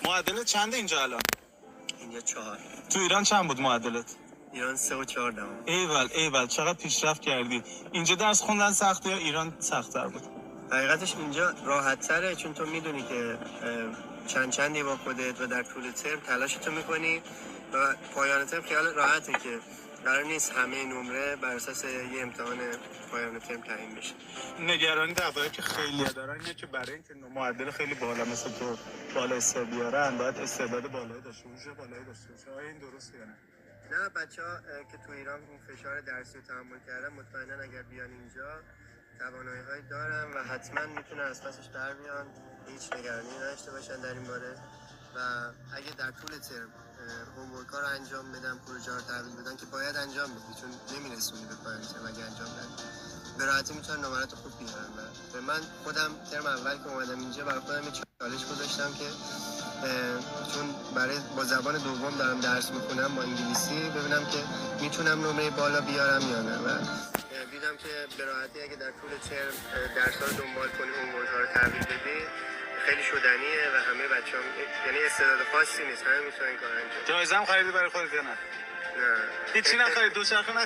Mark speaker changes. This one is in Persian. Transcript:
Speaker 1: معدلت چنده اینجا الان؟
Speaker 2: اینجا 4.
Speaker 1: تو ایران چند بود معدلت؟
Speaker 2: ایران 3 و 4 دهم.
Speaker 1: ایول چقدر پیشرفت کردی. اینجا درس خوندن سخته یا ایران سخت‌تر بود؟
Speaker 2: حقیقتش اینجا راحت تره، چون تو میدونی که چندی با خودت و در طول ترم تلاشتو میکنی و پایان ترم خیال راحته که قرار نیست همه نمره بر اساس یه امتحان پایان ترم تعیین بشه.
Speaker 1: نگرانی دفعه که خیلی دارن اینه که برای اینکه معدل خیلی بالا مثل تو بالا حساب بیارن باید استعداد بالایی داشته باشه، بالایی داشته باشه. آیا این درسته یا نه؟
Speaker 2: نه، بچه‌ها که تو ایران این فشار درسی رو تحمل کردن مطمئنا اگر بیان اینجا توانایی‌هایی دارن و حتما میتونن از پسش در بیان، هیچ نگرانی نداشته باشن در این باره. و اگه در طول ترم هومورک‌ها رو انجام بدن، پروژه رو تحویل بدن که باید انجام بدی چون نمیرسونی به پایان ترم، اگه انجام بدن به راحتی میتونن نمرات خوب بیارن. و من خودم ترم اول که اومدم اینجا برای خودم یه چالش گذاشتم که چون برای با زبان دوم دارم درس میخونم با انگلیسی، ببینم که میتونم نمره بالا بیارم یا نه. و دیدم که به راحتی اگه در طول ترم درس‌ها رو دنبال کنی، هومورک‌ها رو تحویل بدی، خیلی شدنیه و همه بچه‌ها یعنی استعداد خاصی نیست، همه میتونن این کارو انجام بدن.
Speaker 1: جایزه هم خریدی برای خودت یا نه؟
Speaker 2: نه
Speaker 1: هیچی نخرید، دوچرخه